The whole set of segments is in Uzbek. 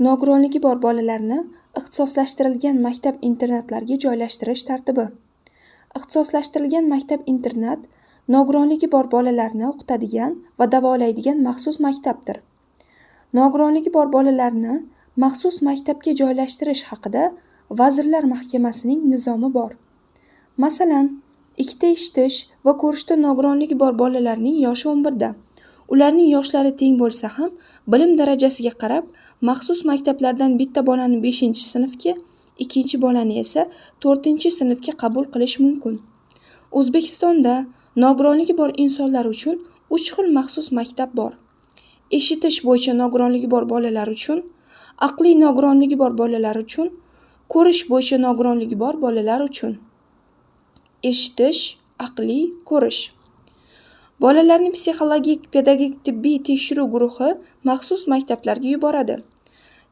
Nogironligi bor bolalarni ixtisoslashtirilgan maktab-internatlarga joylashtirish tartibi. Ixtisoslashtirilgan maktab-internat nogironligi bor bolalarni o'qitadigan va davolaydigan maxsus maktabdir. Nogironligi bor bolalarni maxsus maktabga joylashtirish haqida Vazirlar Mahkamasining nizomi bor. Masalan, ikkita eshitish va ko'rishda nogironligi bor bolalarning yoshi 11 da. Ularning yoshlari teng bo'lsa ham, bilim darajasiga qarab, maxsus maktablardan bitta bolani 5-sinfga, ikkinchi bolani esa 4-sinfga qabul qilish mumkin. O'zbekistonda nogironligi bor insonlar uchun 3 xil maxsus maktab bor. Eshitish bo'yicha nogironligi bor bolalar uchun, aqliy nogironligi bor bolalar uchun, ko'rish bo'yicha nogironligi bor bolalar uchun. Eshitish, aqliy, ko'rish. Bolalarni psixologik, pedagogik tibbiy tekshiruv guruhi maxsus maktablarga yuboradi.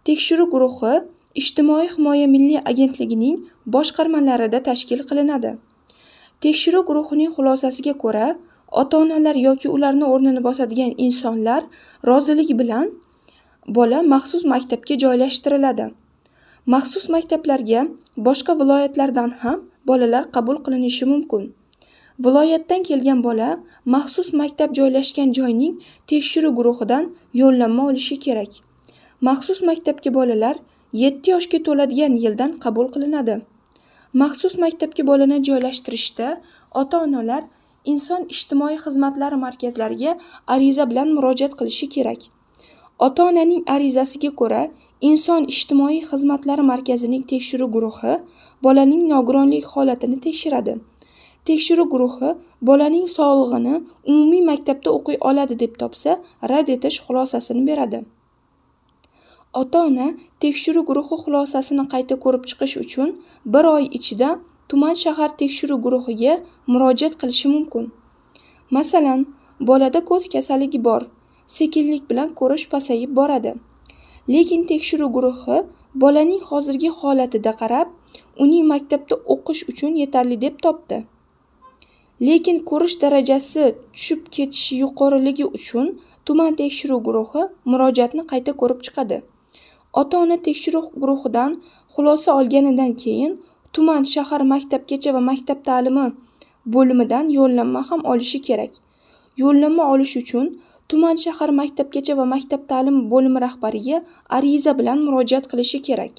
Tekshiruv guruhi Ijtimoiy himoya milliy agentligining boshqarmalarida tashkil qilinadi. Tekshiruv guruhining xulosasiga ko'ra, ota-onalar yoki ularni o'rnini bosadigan insonlar roziligi bilan bola maxsus maktabga joylashtiriladi. Maxsus maktablarga boshqa viloyatlardan ham bolalar qabul qilinishi mumkin. Viloyatdan kelgan bola maxsus maktab joylashgan joyning tekshiruv guruhidan yo'llanma olishi kerak. Maxsus maktabga bolalar 7 yoshga to'ladigan yildan qabul qilinadi. Maxsus maktabga bolani joylashtirishda ota-onalar inson ijtimoiy xizmatlari markazlariga ariza bilan murojaat qilishi kerak. Ota-onaning arizasiga ko'ra, inson ijtimoiy xizmatlari markazining tekshiruv guruhi bolaning nogironlik holatini tekshiradi. Tekshiruv guruhi bolaning sog'lig'ini umumiy maktabda o'qiy oladi deb topsa, rad etish xulosasini beradi. Ota-ona tekshiruv guruhi xulosasini qayta ko'rib chiqish uchun 1 oy ichida tuman shahar tekshiruv guruhiga murojaat qilishi mumkin. Masalan, bolada ko'z kasalligi bor, sekinlik bilan ko'rish pasayib boradi. Lekin tekshiruv guruhi bolaning hozirgi holatida qarab, uning maktabda o'qish uchun yetarli deb topdi. Lekin ko'rish darajasi tushib ketishi yuqoriligi uchun tuman tekshiruv guruhi murojaatni qayta ko'rib chiqadi. Ota-ona tekshiruv guruhidan xulosa olganidan keyin tuman shahar maktabgacha va maktab ta'limi bo'limidan yo'llanma ham olishi kerak. Yo'llanma olish uchun tuman shahar maktabgacha va maktab ta'limi bo'limi rahbariga ariza bilan murojaat qilishi kerak.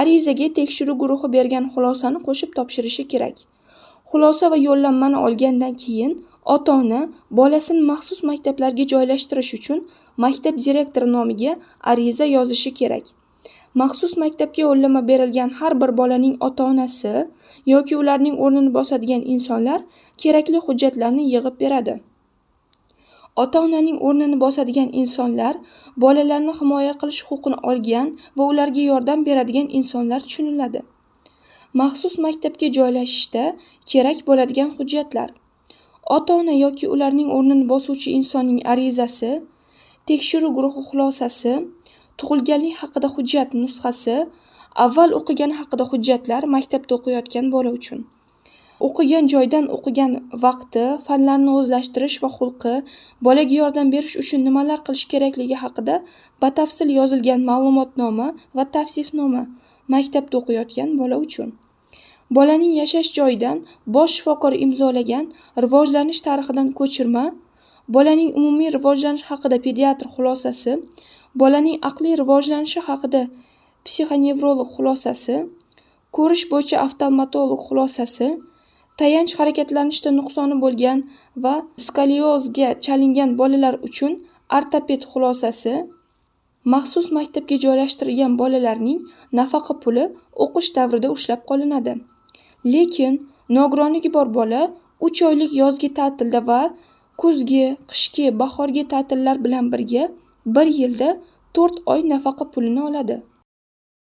Arizaga tekshiruv guruhi bergan xulosani qo'shib topshirishi kerak. Xulosa va yo'llanmani olgandan keyin ota-ona bolasini maxsus maktablarga joylashtirish uchun maktab direktori nomiga ariza yozishi kerak. Maxsus maktabga yo'llanma berilgan har bir bolaning ota-onasi yoki ularning o'rnini bosadigan insonlar kerakli hujjatlarni yig'ib beradi. Ota-onaning o'rnini bosadigan insonlar bolalarni himoya qilish huquqini olgan va ularga yordam beradigan insonlar tushuniladi. Maxsus maktabga joylashishda kerak bo'ladigan hujjatlar: ota-ona yoki ularning o'rnini bosuvchi insonning arizasi, tekshiruv guruhi xulosasi, tug'ilganlik haqida hujjat nusxasi, avval o'qigani haqida hujjatlar maktabda o'qiyotgan bola uchun. O'qigan joydan o'qigan vaqti, fanlarni o'zlashtirish va xulqi, bolaga yordam berish uchun nimalar qilish kerakligi haqida batafsil yozilgan ma'lumotnoma va tavsifnoma maktabda o'qiyotgan bola uchun. Bolaning yashash joyidan bosh shifokor imzolagan rivojlanish tarixidan ko'chirma, bolaning umumiy rivojlanish haqida pediatr xulosasi, bolaning aqliy rivojlanishi haqida psixonevrolog xulosasi, ko'rish bo'yicha oftalmolog xulosasi, tayanch harakatlanishda nuqsoni bo'lgan va skoliozga chalingan bolalar uchun ortoped xulosasi, maxsus maktabga joylashtirilgan bolalarning nafaqa puli o'qish davrida ushlab qolinadi. Lekin nogironligi bor bola 3 oylik yozgi ta'tilda va kuzgi, qishki, bahorgi ta'tillar bilan birga 1 yilda 4 oy nafaqa pulini oladi.